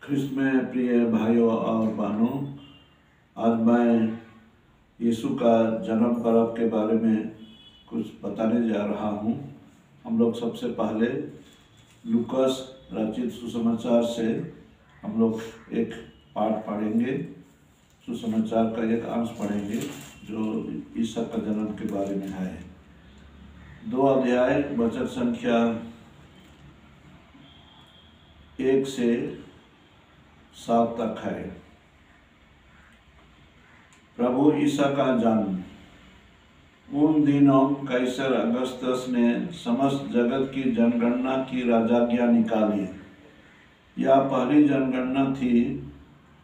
ख्रिस्त में प्रिय भाइयों और बहनों, आज मैं यीशु का जन्म पर्व के बारे में कुछ बताने जा रहा हूँ। हम लोग सबसे पहले लूकास रचित सुसमाचार से हम लोग एक पाठ पढ़ेंगे, सुसमाचार का एक अंश पढ़ेंगे जो ईसा का जन्म के बारे में है। 2 अध्याय वचन संख्या 1 से 7 तक है। प्रभु ईसा का जन्म। उन दिनों कैसर अगस्तस ने समस्त जगत की जनगणना की राजाज्ञा निकाली। यह पहली जनगणना थी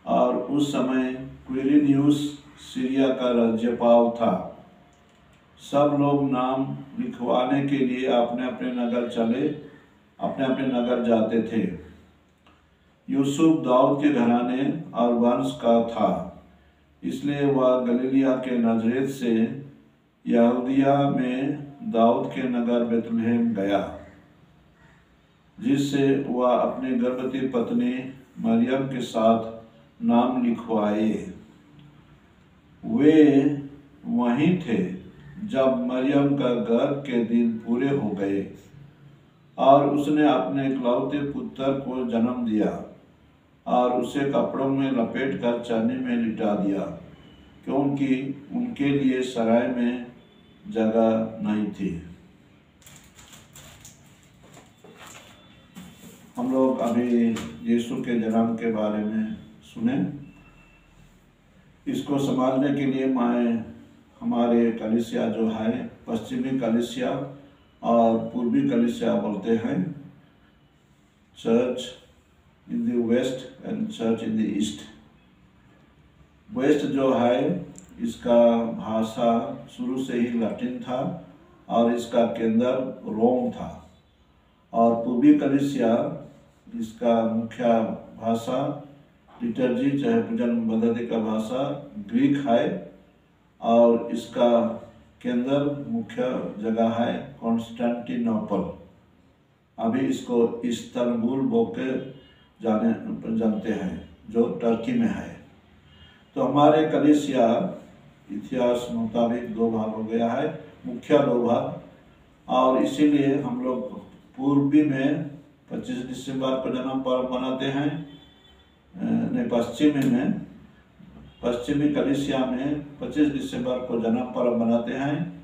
और उस समय क्विरिनियुस सीरिया का राज्यपाल था। सब लोग नाम लिखवाने के लिए अपने अपने नगर जाते थे। यूसुफ दाऊद के घराने और वंश का था, इसलिए वह गलीलिया के नजरेत से यहूदिया में दाऊद के नगर बेतलहम गया, जिससे वह अपनी गर्भवती पत्नी मरियम के साथ नाम लिखवाए। वे वहीं थे जब मरियम का गर्भ के दिन पूरे हो गए और उसने अपने इकलौते पुत्र को जन्म दिया और उसे कपड़ों में लपेटकर चरनी में लिटा दिया, क्योंकि उनके लिए सराय में जगह नहीं थी। हम लोग अभी यीशु के जन्म के बारे में सुने। इसको समझने के लिए मैं हमारे कलीसिया जो है, पश्चिमी कलीसिया और पूर्वी कलीसिया बोलते हैं, church in the west and church in the east. West जो है इसका भाषा शुरू से ही लैटिन था और इसका केंद्र रोम था, और पूर्वी कलीसिया इसका मुख्य भाषा लिटर्जी चाहे पूजन पद्धति का भाषा ग्रीक है और इसका केंद्र मुख्य जगह है कॉन्स्टेंटिनोपल। अभी इसको इस्तांबुल बोल के जानते हैं, जो टर्की में है। तो हमारे कलीसिया इतिहास मुताबिक 2 भाग हो गया है, मुख्य 2 भाग, और इसीलिए हम लोग पूर्वी में 25 दिसंबर को जन्म पर्व मनाते हैं। पश्चिमी कलीसिया में 25 दिसंबर को जन्म पर्व मनाते हैं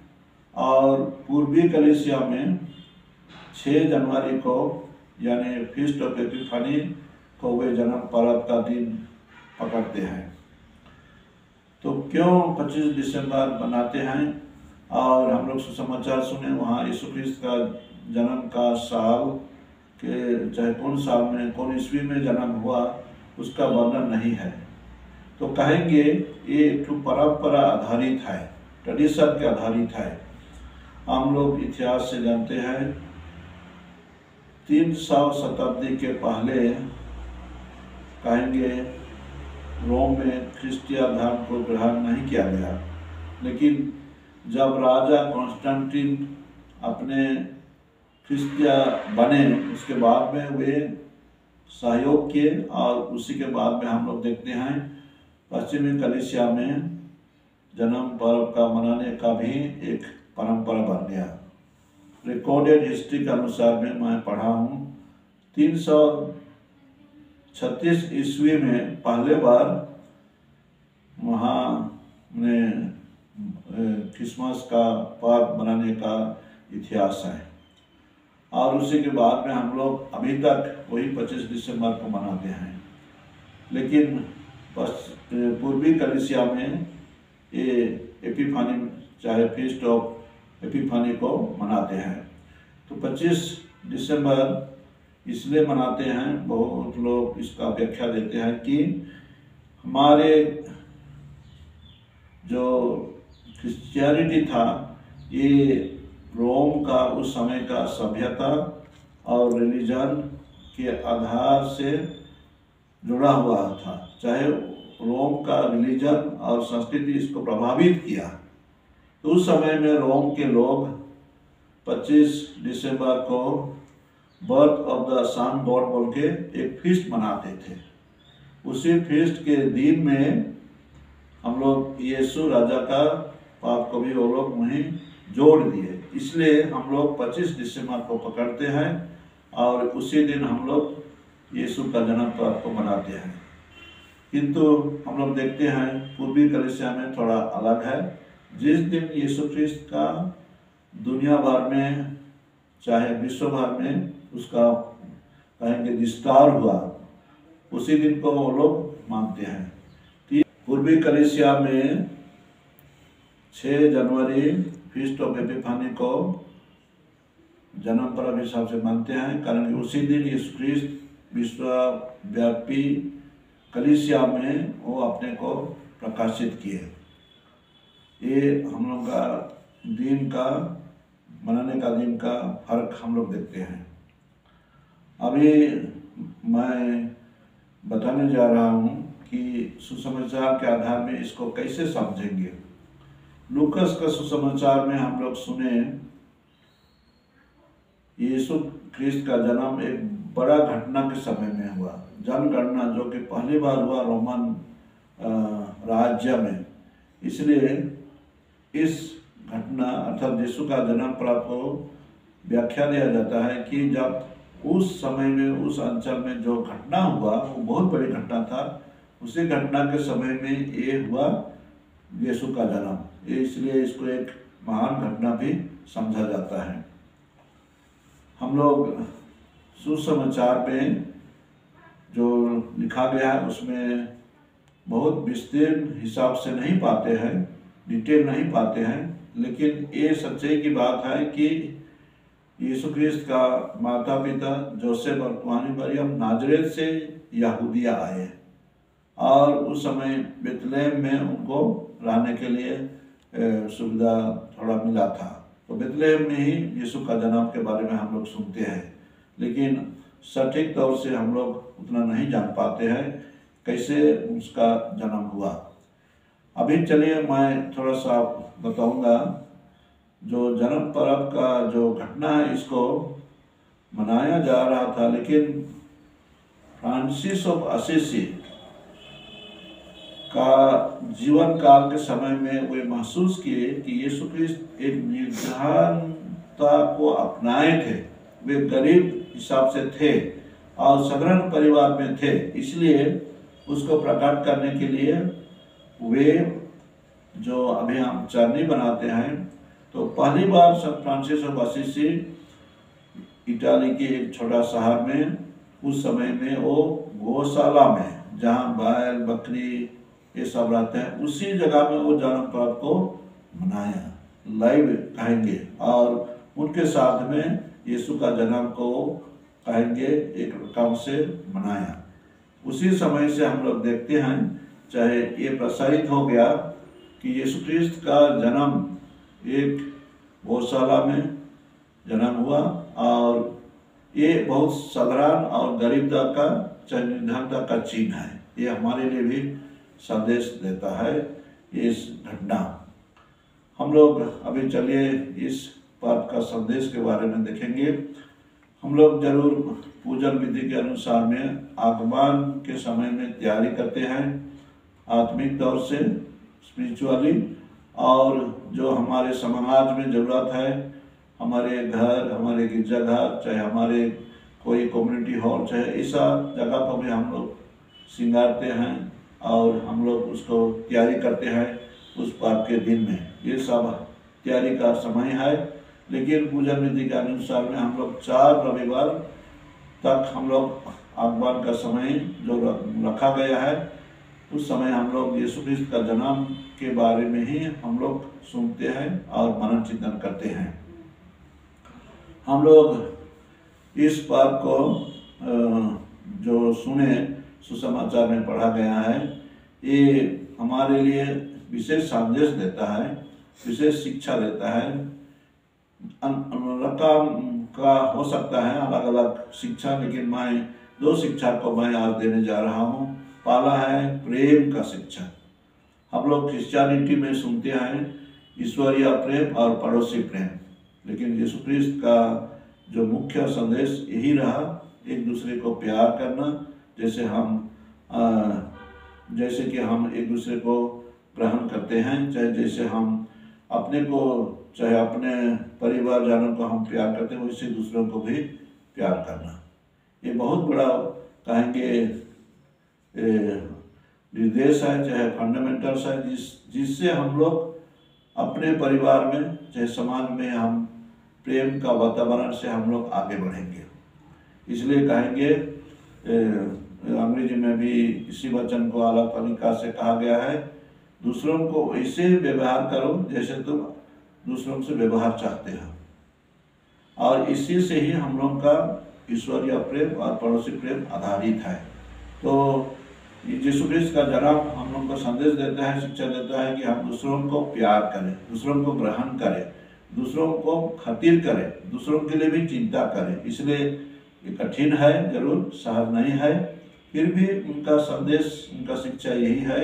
और पूर्वी कलीसिया में 6 जनवरी को यानी फीस्ट ऑफ एपिफनी को वे जन्म पर्व का दिन पकड़ते हैं। तो क्यों 25 दिसंबर मनाते हैं? और हम लोग सुसमाचार सुने, वहाँ यीशु ख्रिस्त का जन्म का साल के चाहे कौन साल में कौन ईस्वी में जन्म हुआ उसका वर्णन नहीं है। तो कहेंगे ये एक परंपरा आधारित है, ट्रेडिशन के आधारित है। हम लोग इतिहास से जानते हैं 300 शताब्दी के पहले कहेंगे रोम में ख्रिस्तीय धर्म को ग्रहण नहीं किया गया, लेकिन जब राजा कॉन्स्टेंटिन अपने ख्रिस्तीय बने उसके बाद में वे सहयोग किए और उसी के बाद में हम लोग देखते हैं पश्चिमी कलीसिया में जन्म पर्व का मनाने का भी एक परंपरा बन गया। रिकॉर्डेड हिस्ट्री के अनुसार में मैं पढ़ा हूँ 336 ईस्वी में पहले बार वहाँ में क्रिसमस का पर्व मनाने का इतिहास है, और उसी के बाद में हम लोग अभी तक वही 25 दिसंबर को मनाते हैं। लेकिन पूर्वी कलीसिया में ये एपिफानी चाहे फीस्ट ऑफ एपिफानी को मनाते हैं। तो 25 दिसंबर इसलिए मनाते हैं, बहुत लोग इसका व्याख्या देते हैं कि हमारे जो क्रिश्चियनिटी था ये रोम का उस समय का सभ्यता और रिलीजन के आधार से जुड़ा हुआ था। चाहे रोम का रिलीजन और संस्कृति इसको प्रभावित किया। तो उस समय में रोम के लोग 25 दिसंबर को birth of the son god बोल के एक फीस्ट मनाते थे। उसी फीस्ट के दिन में हम लोग यीशु राजा का पाप को भी वो लोग वहीं जोड़ दिए, इसलिए हम लोग 25 दिसंबर को पकड़ते हैं और उसी दिन हम लोग यीशु का जन्म पर्व को मनाते हैं। किंतु हम लोग देखते हैं पूर्वी कलीसिया में थोड़ा अलग है। जिस दिन यीशु ख्रिस्त का दुनिया भर में चाहे विश्व भर में उसका कहेंगे विस्तार हुआ, उसी दिन को वो लोग मानते हैं। पूर्वी कलीसिया में 6 जनवरी फीस्ट ऑफ एपिफानी को जन्म पर्व हिसाब से मानते हैं, कारण कि उसी दिन यीशु ख्रिस्त विश्वव्यापी कलीसिया में वो अपने को प्रकाशित किए। ये हम लोग का दिन का मनाने का दिन का फर्क हम लोग देखते हैं। अभी मैं बताने जा रहा हूँ कि सुसमाचार के आधार में इसको कैसे समझेंगे। लूकस का सुसमाचार में हम लोग सुने यीशु ख्रिस्त का जन्म एक बड़ा घटना के समय में हुआ, जनगणना जो कि पहली बार हुआ रोमन राज्य में। इसलिए इस घटना अर्थात यीशु का जन्म पर्व को व्याख्या दिया जाता है कि जब उस समय में उस अंचल में जो घटना हुआ वो बहुत बड़ी घटना था, उसी घटना के समय में ये हुआ यीशु का जन्म, इसलिए इसको एक महान घटना भी समझा जाता है। हम लोग सुसमाचार में जो लिखा गया है उसमें बहुत विस्तीर्ण हिसाब से नहीं पाते हैं, डिटेल नहीं पाते हैं, लेकिन ये सच्चाई की बात है कि यीशु ख्रिस्त का माता पिता जोसेफ और कुआनी मरियम नाजरेत से यहूदिया आए और उस समय बेतलेहम में उनको रहने के लिए सुविधा थोड़ा मिला था। तो बेतलेहम में ही यीशु का जन्म के बारे में हम लोग सुनते हैं, लेकिन सटीक तौर से हम लोग उतना नहीं जान पाते हैं कैसे उसका जन्म हुआ। अभी चलिए मैं थोड़ा सा बताऊंगा। जो जन्म पर्व का जो घटना है इसको मनाया जा रहा था, लेकिन फ्रांसिस ऑफ असीसी का जीवन काल के समय में वे महसूस किए कि यीशु ख्रिस्त एक निर्धनता को अपनाए थे। वे गरीब हिसाब से थे और साधारण परिवार में थे, इसलिए उसको प्रकट करने के लिए वे जो अभी हम चरनी बनाते हैं, तो पहली बार सन फ्रांसिस ऑफ असीसी इटाली के एक छोटा शहर में उस समय में वो गौशाला में जहाँ बैल बकरी ये सब रहते हैं उसी जगह में वो जन्म पर्व को मनाया, लाइव कहेंगे, और उनके साथ में यीशु का जन्म को कहेंगे एक रकम से मनाया। उसी समय से हम लोग देखते हैं, चाहे ये प्रसारित हो गया कि यीशु ख्रिस्त का जन्म एक गौशाला में जन्म हुआ और ये बहुत साधारण और गरीबता का चाहे निर्धनता का चिन्ह है। ये हमारे लिए भी संदेश देता है इस घटना। हम लोग अभी चलिए इस पर्व का संदेश के बारे में देखेंगे। हम लोग जरूर पूजन विधि के अनुसार में आगमन के समय में तैयारी करते हैं, आत्मिक तौर से स्पिरिचुअली, और जो हमारे समाज में ज़रूरत है, हमारे घर, हमारे गिरजाघर, चाहे हमारे कोई कम्युनिटी हॉल, चाहे ऐसा जगह पर भी हम लोग सिंगारते हैं और हम लोग उसको तैयारी करते हैं उस पर्व के दिन में। ये सब तैयारी का समय है, लेकिन पूजन विधि के अनुसार में हम लोग 4 रविवार तक हम लोग आगमन का समय जो रखा गया है उस समय हम लोग यीशु ख्रिस्त का जन्म के बारे में ही हम लोग सुनते हैं और मनन चिंतन करते हैं। हम लोग इस पर्व को जो सुने सुसमाचार में पढ़ा गया है, ये हमारे लिए विशेष संदेश देता है, विशेष शिक्षा देता है। रकम का हो सकता है अलग अलग शिक्षा, लेकिन मैं 2 शिक्षा को मैं आज देने जा रहा हूँ। पहला है प्रेम का शिक्षा। हम लोग क्रिश्चियनिटी में सुनते हैं ईश्वरीय प्रेम और पड़ोसी प्रेम, लेकिन यीशु ख्रिस्त का जो मुख्य संदेश यही रहा, एक दूसरे को प्यार करना। जैसे हम जैसे कि हम एक दूसरे को ग्रहण करते हैं, चाहे जैसे हम अपने को, चाहे अपने परिवारजनों को हम प्यार करते हैं, वैसे दूसरों को भी प्यार करना। ये बहुत बड़ा कहेंगे निर्देश है, चाहे फंडामेंटल्स है, जिससे हम लोग अपने परिवार में, चाहे समाज में हम प्रेम का वातावरण से हम लोग आगे बढ़ेंगे। इसलिए कहेंगे अंग्रेजी में भी इसी वचन को अलग तरीका से कहा गया है, दूसरों को वैसे व्यवहार करो जैसे तुम दूसरों से व्यवहार चाहते हो। और इसी से ही हम लोग का ईश्वरीय प्रेम और पड़ोसी प्रेम आधारित है। तो यीशु ख्रिस्त का जन्म हम लोग को संदेश देता है, शिक्षा देता है कि हम दूसरों को प्यार करें, दूसरों को ग्रहण करें, दूसरों को खातिर करें, दूसरों के लिए भी चिंता करें। इसलिए ये कठिन है, जरूर सहज नहीं है, फिर भी उनका संदेश, उनका शिक्षा यही है,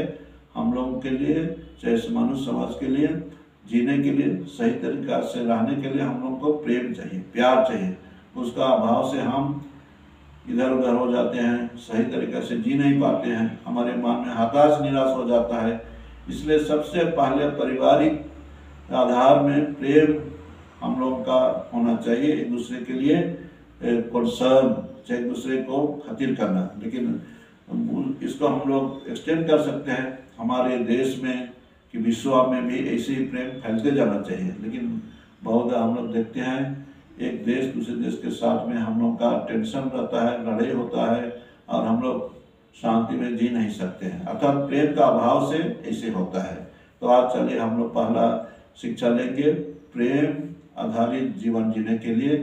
हम लोगों के लिए, चाहे मनुष्य समाज के लिए जीने के लिए, सही तरीका से रहने के लिए हम लोगों को प्रेम चाहिए, प्यार चाहिए। उसका अभाव से हम इधर उधर हो जाते हैं, सही तरीके से जी नहीं पाते हैं, हमारे मन में हताश निराश हो जाता है। इसलिए सबसे पहले पारिवारिक आधार में प्रेम हम लोग का होना चाहिए, एक दूसरे के लिए कंसर्न, चाहे एक दूसरे को खातिर करना। लेकिन इसको हम लोग एक्सटेंड कर सकते हैं हमारे देश में कि विश्व में भी ऐसे ही प्रेम फैलते जाना चाहिए। लेकिन बहुत हम लोग देखते हैं एक देश दूसरे देश के साथ में हम लोग का टेंशन रहता है, लड़ाई होता है और हम लोग शांति में जी नहीं सकते हैं, अर्थात प्रेम का अभाव से ऐसे होता है। तो आज चलिए हम लोग पहला शिक्षा लेंगे प्रेम आधारित जीवन जीने के लिए,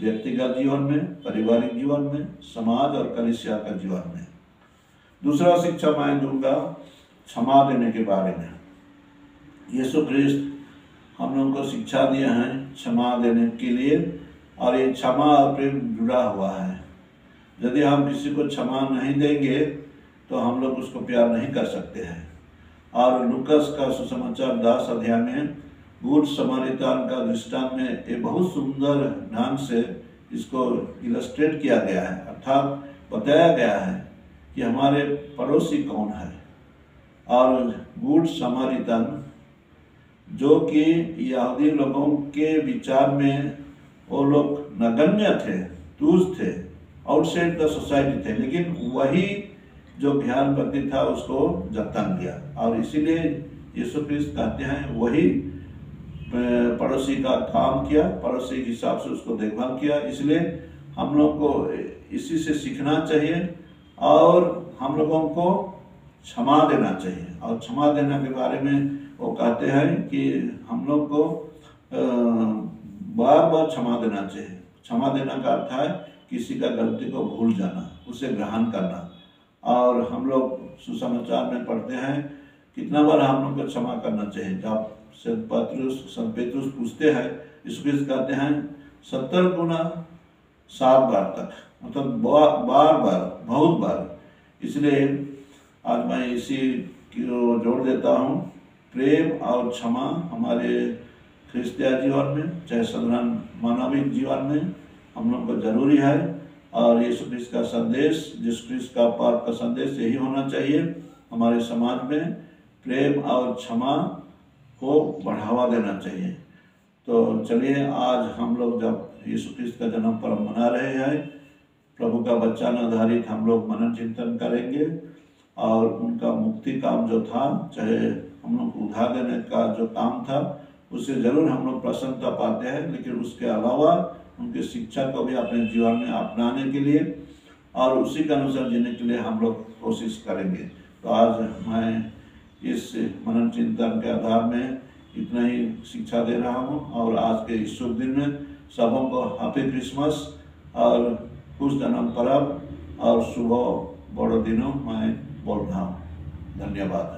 व्यक्तिगत जीवन में, पारिवारिक जीवन में, समाज और कलीसिया का जीवन में। दूसरा शिक्षा मैं दूंगा क्षमा देने के बारे में। यीशु ख्रिस्त हम लोगों को शिक्षा दिया है क्षमा देने के लिए, और ये क्षमा और प्रेम जुड़ा हुआ है। यदि हम किसी को क्षमा नहीं देंगे तो हम लोग उसको प्यार नहीं कर सकते हैं। और लूकस का सुसमाचार 10 अध्याय में गुड समारितान का दृष्टांत में ये बहुत सुंदर ढंग से इसको इलस्ट्रेट किया गया है, अर्थात बताया गया है कि हमारे पड़ोसी कौन है। और गुड समारितान जो कि यहूदी लोगों के विचार में वो लोग नगण्य थे, तुच्छ थे, आउटसाइड द सोसाइटी थे, लेकिन वही जो ज्ञान व्यक्ति था उसको जतन लिया। और इसीलिए यीशु ख्रिस्त कहते हैं वही पड़ोसी का काम किया, पड़ोसी के हिसाब से उसको देखभाल किया। इसलिए हम लोग को इसी से सीखना चाहिए और हम लोगों को क्षमा देना चाहिए। और क्षमा देने के बारे में वो कहते हैं कि हम लोग को बार बार क्षमा देना चाहिए। क्षमा देना का अर्थ है किसी का गलती को भूल जाना, उसे ग्रहण करना। और हम लोग सुसमाचार में पढ़ते हैं कितना बार हम लोग को क्षमा करना चाहिए। जब संत पेतरुस पूछते हैं, यीशु ख्रिस्त कहते हैं 70 गुना 7 बार तक, मतलब बार बार, बहुत बार। इसलिए आज मैं इसी को जोड़ देता हूँ, प्रेम और क्षमा हमारे ख्रिस्तीय जीवन में, चाहे साधारण मानविक जीवन में हम लोग को जरूरी है। और यीशु ख्रिस्त का संदेश, यीशु ख्रिस्त का पाप का संदेश यही होना चाहिए हमारे समाज में, प्रेम और क्षमा को बढ़ावा देना चाहिए। तो चलिए आज हम लोग जब यीशु ख्रिस्त का जन्म पर्व मना रहे हैं, प्रभु का वचन आधारित हम लोग मनन चिंतन करेंगे। और उनका मुक्ति काम जो था, चाहे हम लोग को उधार देने का जो काम था, उससे जरूर हम लोग प्रसन्नता पाते हैं, लेकिन उसके अलावा उनकी शिक्षा को भी अपने जीवन में अपनाने के लिए और उसी के अनुसार जीने के लिए हम लोग कोशिश करेंगे। तो आज मैं इस मनन चिंतन के आधार में इतना ही शिक्षा दे रहा हूँ। और आज के इस शुभ दिन में सबों को हैप्पी क्रिसमस और खुश जन्म पर्व और शुभ बड़ो दिनों मैं बोल रहा हूँ। धन्यवाद।